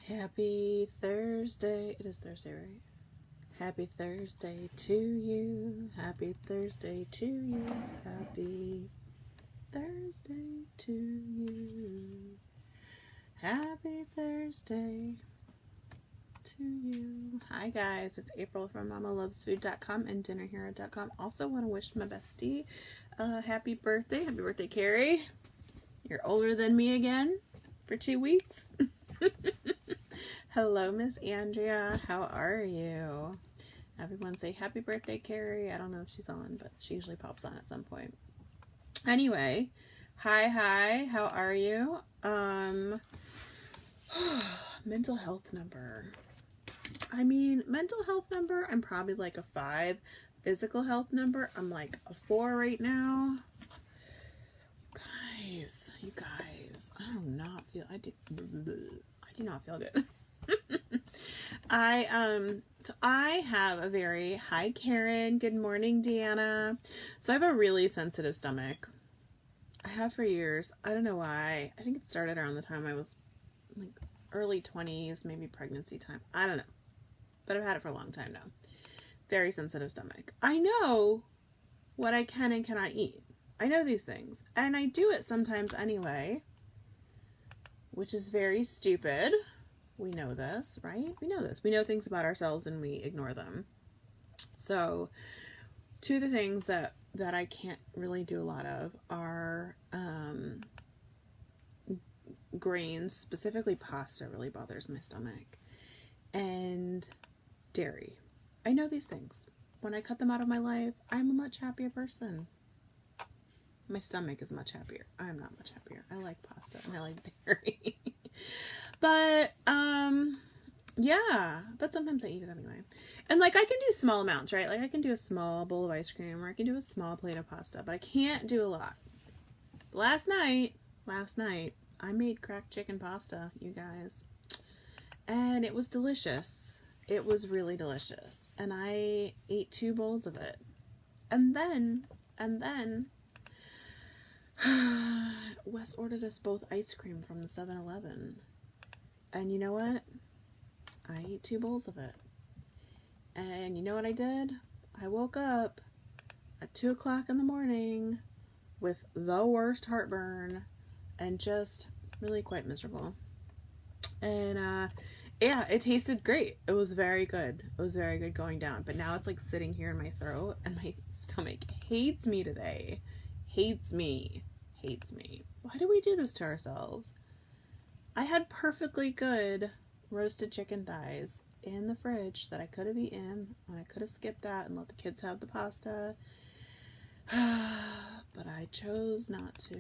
Happy Thursday. It is Thursday, right? Happy Thursday to you. Happy Thursday to you. Happy Thursday to you. Happy Thursday to you. Hi guys, it's April from MamaLovesFood.com and DinnerHero.com. Also want to wish my bestie happy birthday. Happy birthday, Carrie. You're older than me again for 2 weeks. Hello, Miss Andrea. How are you? Everyone say happy birthday, Carrie. I don't know if she's on, but she usually pops on at some point. Anyway, hi. How are you? Mental health number. I mean, mental health number, I'm probably like a 5. Physical health number, I'm like a 4 right now. You guys, I do not feel good. I have a very, hi Karen, good morning Deanna. So I have a really sensitive stomach. I have for years. I don't know why. I think it started around the time I was like early 20s, maybe pregnancy time. I don't know. But I've had it for a long time now. Very sensitive stomach. I know what I can and cannot eat. I know these things. And I do it sometimes anyway, which is very stupid. We know this, right? We know this. We know things about ourselves and we ignore them. So, two of the things that I can't really do a lot of are grains, specifically pasta really bothers my stomach, and dairy. I know these things. When I cut them out of my life, I'm a much happier person. My stomach is much happier. I'm not much happier. I like pasta and I like dairy. But, yeah. But sometimes I eat it anyway. And, like, I can do small amounts, right? Like, I can do a small bowl of ice cream or I can do a small plate of pasta. But I can't do a lot. Last night, I made cracked chicken pasta, you guys. And it was delicious. It was really delicious. And I ate 2 bowls of it. And then... Wes ordered us both ice cream from the 7-Eleven. And you know what? I ate 2 bowls of it. And you know what I did? I woke up at 2 o'clock in the morning with the worst heartburn and just really quite miserable. And yeah, it tasted great. It was very good. It was very good going down. But now it's like sitting here in my throat and my stomach hates me today. Hates me. Why do we do this to ourselves? I had perfectly good roasted chicken thighs in the fridge that I could have eaten, and I could have skipped that and let the kids have the pasta. But I chose not to.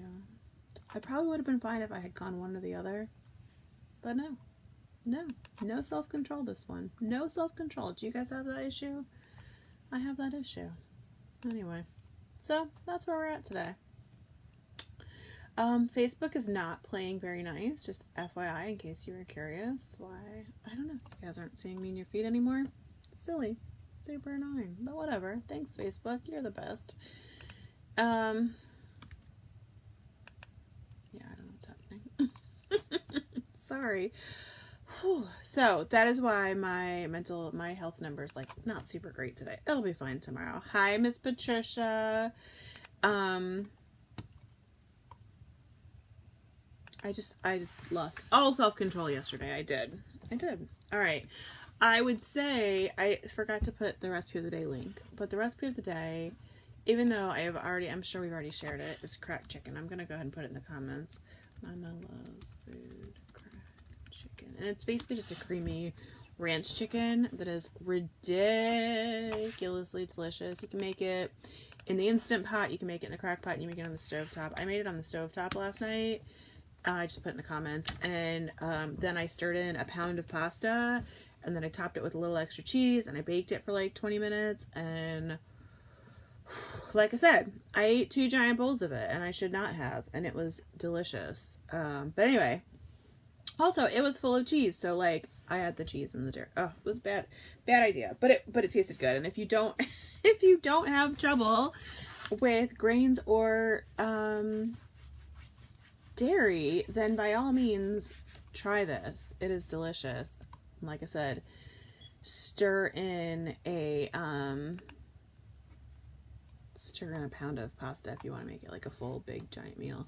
I probably would have been fine if I had gone one or the other. But no self-control this one. No self-control. Do you guys have that issue? I have that issue. Anyway, so that's where we're at today. Facebook is not playing very nice, just FYI, in case you were curious why. I don't know. You guys aren't seeing me in your feed anymore. Silly. Super annoying. But whatever. Thanks, Facebook. You're the best. Yeah, I don't know what's happening. Sorry. Whew. So, that is why my health number is, like, not super great today. It'll be fine tomorrow. Hi, Miss Patricia. I just lost all self-control yesterday. I did. All right. I would say, I forgot to put the recipe of the day link, but the recipe of the day, even though I'm sure we've already shared it, is cracked chicken. I'm going to go ahead and put it in the comments. Mama loves food, cracked chicken. And it's basically just a creamy ranch chicken that is ridiculously delicious. You can make it in the Instant Pot, you can make it in the crock pot, and you make it on the stovetop. I made it on the stovetop last night. I just put in the comments, and then I stirred in a pound of pasta, and then I topped it with a little extra cheese, and I baked it for like 20 minutes, and like I said, I ate 2 giant bowls of it, and I should not have, and it was delicious. But anyway, also, it was full of cheese, so like, I had the cheese in the jar. Oh, it was bad idea, but it tasted good, and if you don't have trouble with grains or dairy, then by all means try this. It is delicious. Like I said, stir in a pound of pasta if you want to make it like a full big giant meal.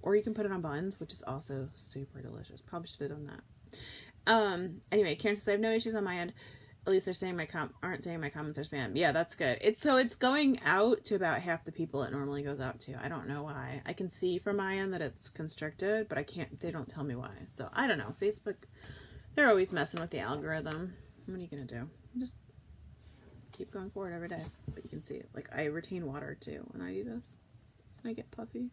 Or you can put it on buns, which is also super delicious. Probably should have done that. Anyway, Karen says I have no issues on my end. At least they're saying aren't saying my comments are spam. Yeah, that's good. It's going out to about half the people it normally goes out to. I don't know why. I can see from my end that it's constricted, but they don't tell me why. So I don't know. Facebook, they're always messing with the algorithm. What are you gonna do? Just keep going forward every day. But you can see it. Like, I retain water too when I do this. And I get puffy.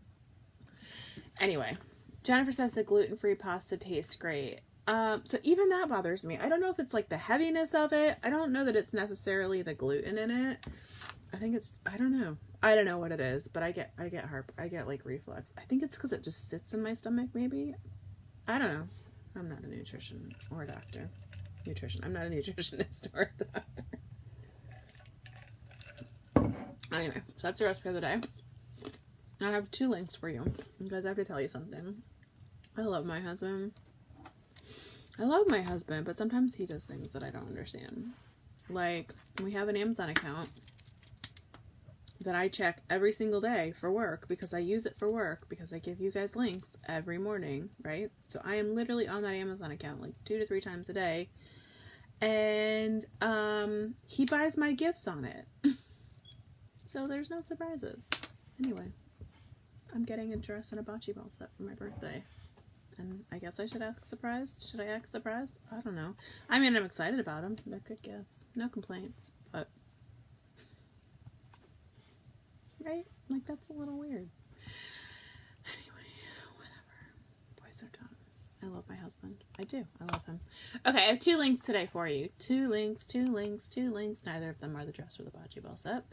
Anyway, Jennifer says the gluten-free pasta tastes great. So even that bothers me. I don't know if it's like the heaviness of it. I don't know that it's necessarily the gluten in it. I think it's, I don't know. I don't know what it is, but I get like reflux. I think it's because it just sits in my stomach maybe. I don't know. I'm not a nutrition or a doctor. I'm not a nutritionist or a doctor. Anyway, so that's the recipe of the day. I have 2 links for you because I have to tell you something. I love my husband. But sometimes he does things that I don't understand. Like, we have an Amazon account that I check every single day for work because I use it for work because I give you guys links every morning, right? So I am literally on that Amazon account like 2 to 3 times a day. And he buys my gifts on it. So there's no surprises. Anyway, I'm getting a dress and a bocce ball set for my birthday. And I guess I should act surprised. Should I act surprised? I don't know. I mean, I'm excited about them. They're good gifts. No complaints. But, right? Like, that's a little weird. Anyway, whatever. Boys are dumb. I love my husband. I do. I love him. Okay, I have 2 links today for you. 2 links. Neither of them are the dress or the bocce ball set.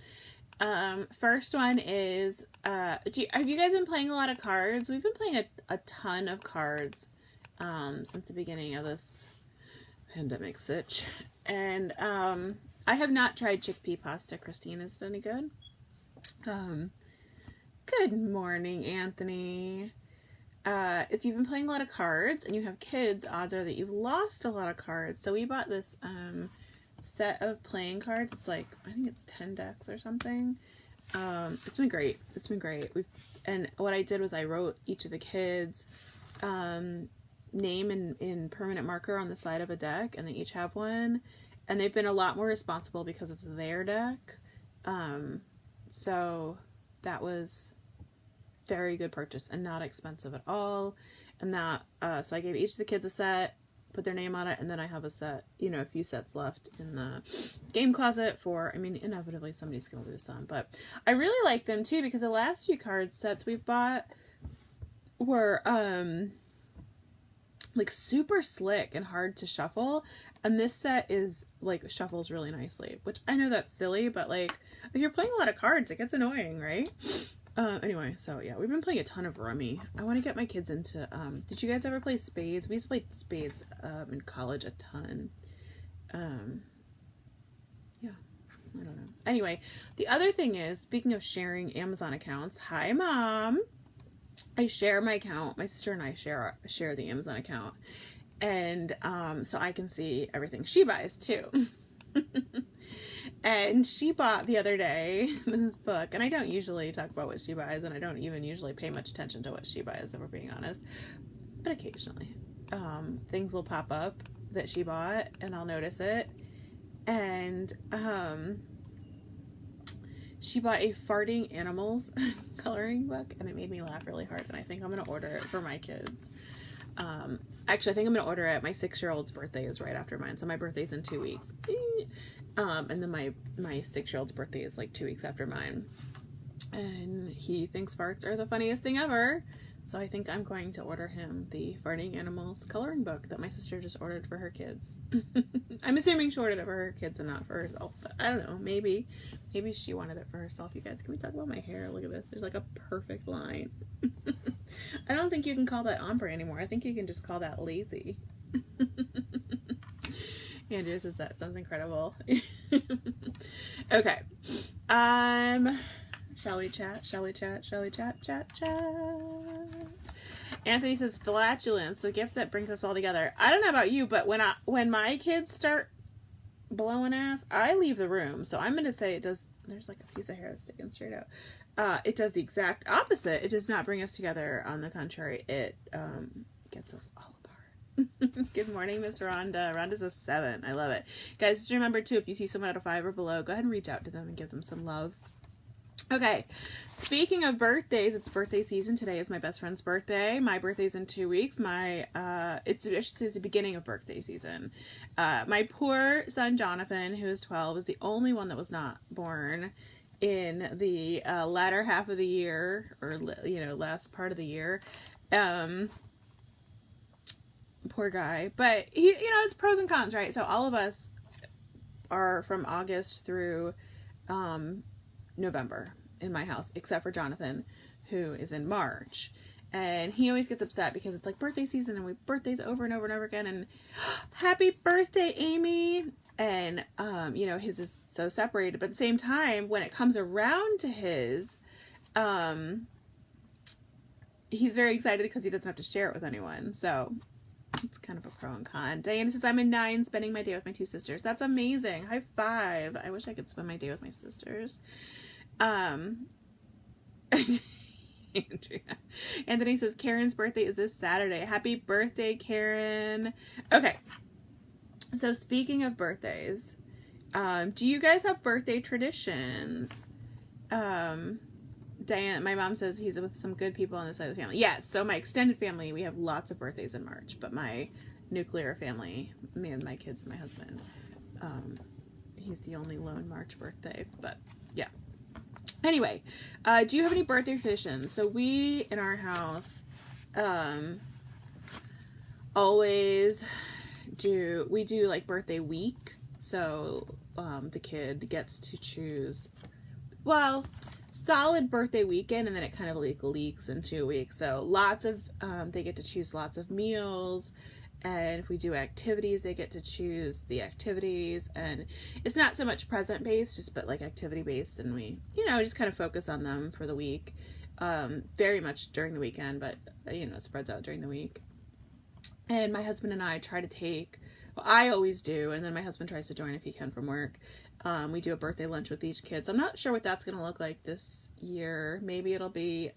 First one is, have you guys been playing a lot of cards? We've been playing a ton of cards, since the beginning of this pandemic sitch. And, I have not tried chickpea pasta. Christine, is it any good? Good morning, Anthony. If you've been playing a lot of cards and you have kids, odds are that you've lost a lot of cards. So we bought this, set of playing cards. It's like, I think it's 10 decks or something. It's been great. And what I did was I wrote each of the kids' name in permanent marker on the side of a deck, and they each have one. And they've been a lot more responsible because it's their deck. So that was very good purchase and not expensive at all. And that, so I gave each of the kids a set, put their name on it, and then I have a set, a few sets left in the game closet inevitably somebody's going to lose some, but I really like them too because the last few card sets we've bought were, like super slick and hard to shuffle, and this set is like shuffles really nicely, which I know that's silly, but like if you're playing a lot of cards, it gets annoying, right? Anyway, so yeah, we've been playing a ton of Rummy. I want to get my kids into, did you guys ever play spades? We used to play spades, in college a ton. Yeah, I don't know. Anyway, the other thing is, speaking of sharing Amazon accounts, hi Mom! I share my account. My sister and I share the Amazon account. And, so I can see everything she buys too. And she bought the other day this book, and I don't usually talk about what she buys, and I don't even usually pay much attention to what she buys, if we're being honest, but occasionally things will pop up that she bought and I'll notice it. And she bought a farting animals coloring book, and it made me laugh really hard, and I think I'm gonna order it for my kids. Actually, I think I'm gonna order it. My 6-year-old's birthday is right after mine, so my birthday's in 2 weeks. And then my 6-year-old's birthday is like 2 weeks after mine. And he thinks farts are the funniest thing ever. So I think I'm going to order him the Farting Animals coloring book that my sister just ordered for her kids. I'm assuming she ordered it for her kids and not for herself. But I don't know. Maybe she wanted it for herself. You guys, can we talk about my hair? Look at this. There's like a perfect line. I don't think you can call that ombre anymore. I think you can just call that lazy. Andrew says that sounds incredible. Okay. Shall we chat? Chat. Anthony says flatulence, the gift that brings us all together. I don't know about you, but when my kids start blowing ass, I leave the room. So I'm going to say it does. There's like a piece of hair sticking straight out. It does the exact opposite. It does not bring us together. On the contrary, it gets us all apart. Good morning, Miss Rhonda. Rhonda's a 7. I love it. Guys, just remember too, if you see someone at a 5 or below, go ahead and reach out to them and give them some love. Okay, speaking of birthdays, it's birthday season. Today is my best friend's birthday. My birthday's in 2 weeks. It's the beginning of birthday season. My poor son Jonathan, who is 12, is the only one that was not born in the latter half of the year, or last part of the year. Poor guy, but he, it's pros and cons, right? So all of us are from August through November in my house, except for Jonathan, who is in March. And he always gets upset because it's like birthday season and we birthdays over and over and over again. And happy birthday, Amy. And, his is so separated. But at the same time, when it comes around to his, he's very excited because he doesn't have to share it with anyone. So it's kind of a pro and con. Diana says, I'm a 9, spending my day with my 2 sisters. That's amazing. High 5. I wish I could spend my day with my sisters. Andrea. Anthony says, Karen's birthday is this Saturday. Happy birthday, Karen. Okay. So speaking of birthdays, do you guys have birthday traditions? Diana, my mom says he's with some good people on this side of the family. Yes, so my extended family, we have lots of birthdays in March, but my nuclear family, me and my kids and my husband, he's the only lone March birthday, but yeah. Anyway, do you have any birthday traditions? So we, in our house, always do like birthday week. So the kid gets to choose, solid birthday weekend, and then it kind of like leaks in 2 weeks. So lots of, they get to choose lots of meals. And if we do activities, they get to choose the activities. And it's not so much present based, but like activity based. And we, just kind of focus on them for the week. Very much during the weekend, but it spreads out during the week. And my husband and I try to take, I always do. And then my husband tries to join if he can from work. We do a birthday lunch with each kid. So I'm not sure what that's going to look like this year. Maybe it'll be,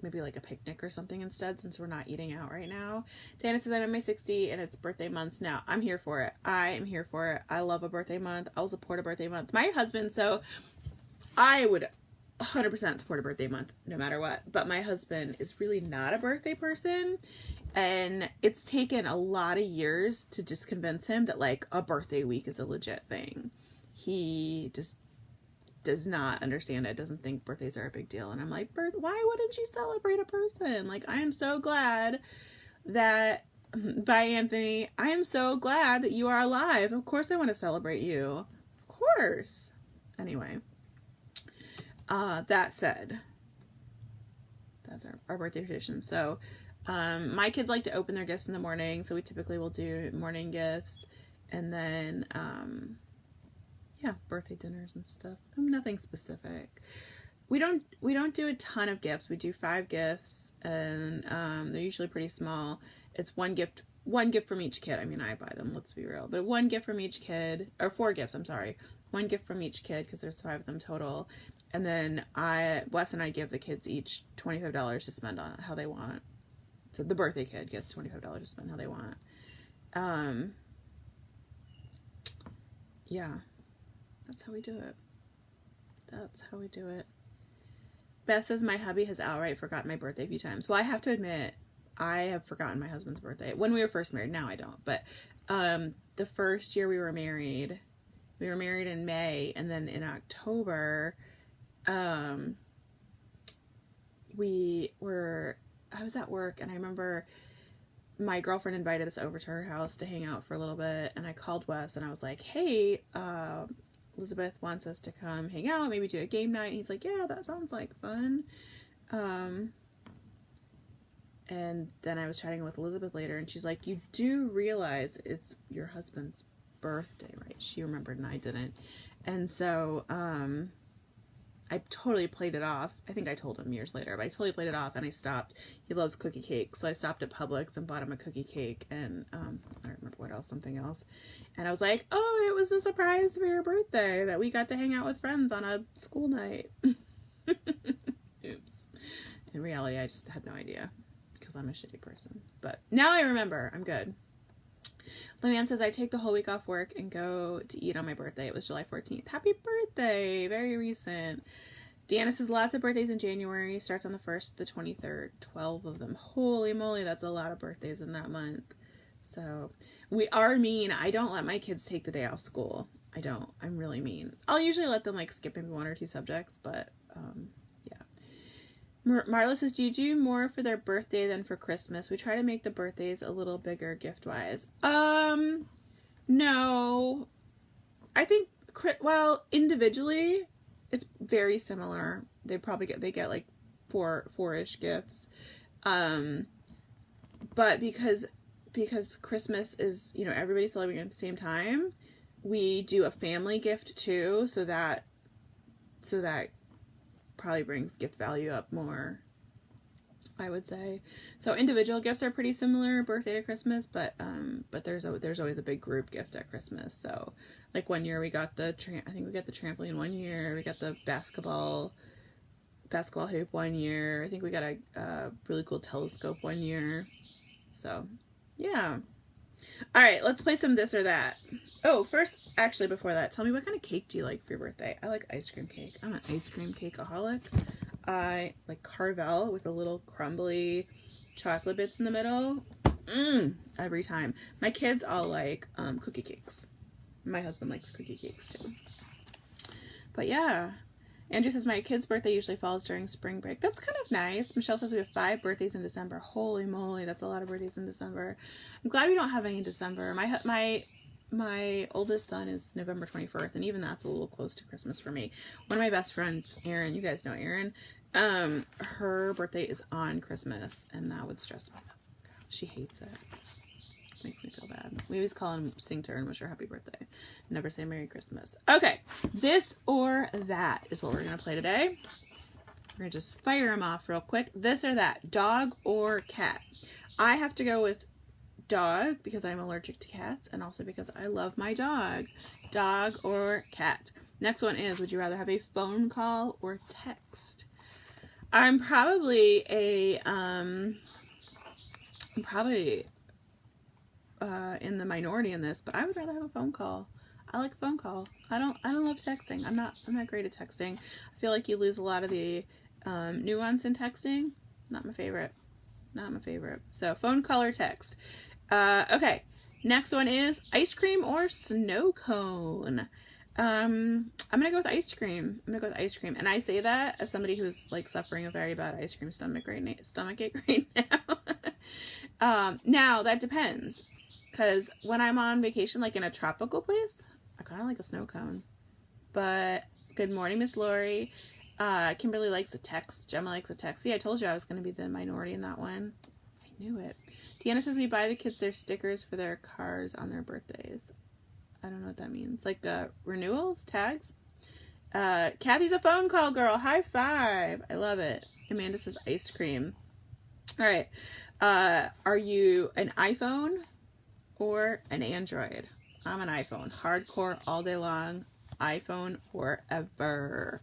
maybe like a picnic or something instead, since we're not eating out right now. Dana says, I'm in my 60 and it's birthday months now. I'm here for it. I am here for it. I love a birthday month. I'll support a birthday month. My husband, so I would 100% support a birthday month no matter what. But my husband is really not a birthday person. And it's taken a lot of years to just convince him that like a birthday week is a legit thing. He just does not understand it, doesn't think birthdays are a big deal. And I'm like, why wouldn't you celebrate a person? Like, I am so glad that, bye Anthony, I am so glad that you are alive. Of course I want to celebrate you. Of course. Anyway, that said, that's our birthday tradition. So, my kids like to open their gifts in the morning. So we typically will do morning gifts and then, birthday dinners and stuff. Nothing specific. We don't do a ton of gifts. We do 5 gifts, and they're usually pretty small. It's one gift from each kid. I mean, I buy them, let's be real. But 1 gift from each kid, or 4 gifts, I'm sorry. 1 gift from each kid, because there's 5 of them total. And then Wes and I give the kids each $25 to spend on how they want. So the birthday kid gets $25 to spend how they want. Yeah. That's how we do it. That's how we do it. Beth says, my hubby has outright forgotten my birthday a few times. Well, I have to admit, I have forgotten my husband's birthday. When we were first married, now I don't. But the first year we were married in May. And then in October, I was at work. And I remember my girlfriend invited us over to her house to hang out for a little bit. And I called Wes and I was like, hey, Elizabeth wants us to come hang out, maybe do a game night. And he's like, yeah, that sounds like fun. And then I was chatting with Elizabeth later, and she's like, you do realize it's your husband's birthday, right? She remembered and I didn't. And so, I totally played it off. I think I told him years later, but I totally played it off and I stopped. He loves cookie cake. So I stopped at Publix and bought him a cookie cake and I don't remember what else, something else. And I was like, oh, it was a surprise for your birthday that we got to hang out with friends on a school night. Oops. In reality, I just had no idea because I'm a shitty person. But now I remember. I'm good. Leanne says, I take the whole week off work and go to eat on my birthday. It was July 14th. Happy birthday. Very recent. Deanna says, lots of birthdays in January. Starts on the 1st, the 23rd. 12 of them. Holy moly, that's a lot of birthdays in that month. So, we are mean. I don't let my kids take the day off school. I don't. I'm really mean. I'll usually let them, like, skip maybe 1 or 2 subjects, but, yeah. Marla says, do you do more for their birthday than for Christmas? We try to make the birthdays a little bigger gift-wise. No. I think, well, individually, it's very similar. They get like 4-ish gifts. But because Christmas is, you know, everybody celebrating at the same time, we do a family gift too, so that probably brings gift value up more, I would say. So individual gifts are pretty similar, birthday to Christmas, but there's always a big group gift at Christmas. So like 1 year we got I think we got the trampoline 1 year, we got the basketball hoop 1 year, I think we got a really cool telescope 1 year. So yeah. All right, let's play some this or that. Oh, first, actually, before that, tell me, what kind of cake do you like for your birthday? I like ice cream cake. I'm an ice cream cakeaholic. I like Carvel with a little crumbly chocolate bits in the middle. Every time. My kids all like cookie cakes. My husband likes cookie cakes too. But yeah. Andrew says, my kid's birthday usually falls during spring break. That's kind of nice. Michelle says we have 5 birthdays in December. Holy moly, that's a lot of birthdays in December. I'm glad we don't have any in December. My oldest son is November 21st, and even that's a little close to Christmas for me. One of my best friends, Erin, you guys know Erin, her birthday is on Christmas, and that would stress me out. She hates it. Makes me feel bad. We always call him, sing to her and wish her happy birthday. Never say Merry Christmas. Okay, this or that is what we're going to play today. We're going to just fire them off real quick. This or that, dog or cat. I have to go with dog because I'm allergic to cats and also because I love my dog. Dog or cat. Next one is, would you rather have a phone call or text? I'm probably in the minority in this, but I would rather have a phone call. I like a phone call. I don't love texting. I'm not great at texting. I feel like you lose a lot of the nuance in texting. Not my favorite. So phone call or text. Okay. Next one is ice cream or snow cone. I'm gonna go with ice cream. And I say that as somebody who's like suffering a very bad ice cream stomachache right now. Now that depends. Because when I'm on vacation, like in a tropical place, I kind of like a snow cone. But good morning, Miss Lori. Kimberly likes a text. Gemma likes a text. See, I told you I was going to be the minority in that one. I knew it. Deanna says we buy the kids their stickers for their cars on their birthdays. I don't know what that means. Like renewals? Tags? Kathy's a phone call girl. High five. I love it. Amanda says ice cream. All right. Are you an iPhone or an Android? I'm an iPhone. Hardcore all day long. iPhone forever.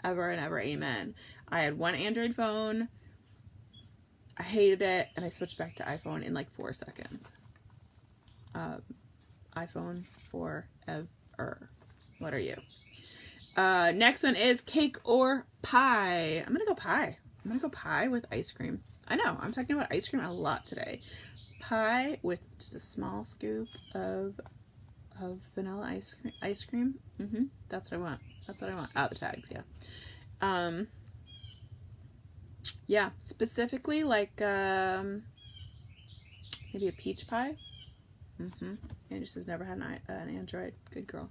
Ever and ever. Amen. I had one Android phone. I hated it. And I switched back to iPhone in like 4 seconds. iPhone forever. What are you? Next one is cake or pie. I'm going to go pie. I'm going to go pie with ice cream. I know. I'm talking about ice cream a lot today. Pie with just a small scoop of vanilla ice cream. That's what I want. Oh, the tags, yeah. Yeah, specifically like maybe a peach pie. Andrew says never had an Android. Good girl.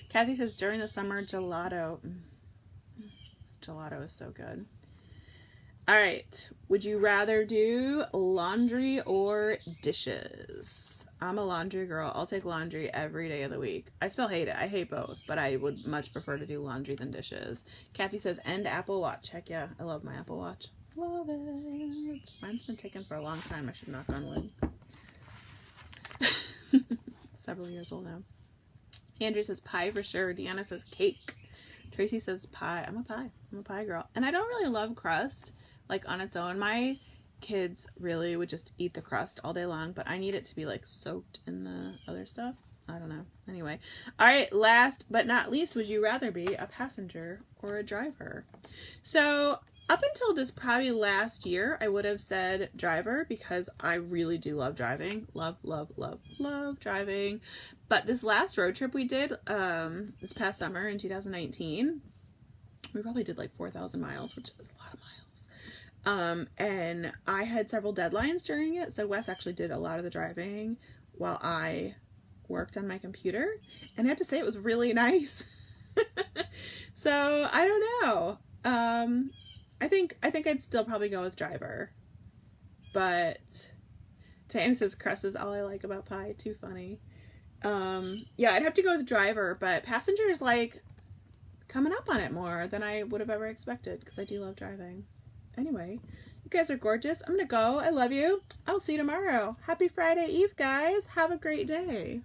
Kathy says during the summer gelato. Gelato is so good. All right. Would you rather do laundry or dishes? I'm a laundry girl. I'll take laundry every day of the week. I still hate it. I hate both, but I would much prefer to do laundry than dishes. Kathy says, and Apple Watch. Heck yeah, I love my Apple Watch. Love it. Mine's been taken for a long time. I should knock on wood. Several years old now. Andrew says pie for sure. Deanna says cake. Tracy says pie. I'm a pie girl. And I don't really love crust, like, on its own. My kids really would just eat the crust all day long, but I need it to be like soaked in the other stuff. I don't know. Anyway. All right. Last but not least, would you rather be a passenger or a driver? So up until this probably last year, I would have said driver because I really do love driving. Love, love, love, love driving. But this last road trip we did this past summer in 2019, we probably did like 4,000 miles, which is a lot of miles. And I had several deadlines during it. So Wes actually did a lot of the driving while I worked on my computer. And I have to say it was really nice. So I don't know. I think I'd still probably go with driver. But Tana says crust is all I like about pie. Too funny. Yeah, I'd have to go with driver, but passenger is like coming up on it more than I would have ever expected because I do love driving. Anyway, you guys are gorgeous. I'm going to go. I love you. I'll see you tomorrow. Happy Friday Eve, guys. Have a great day.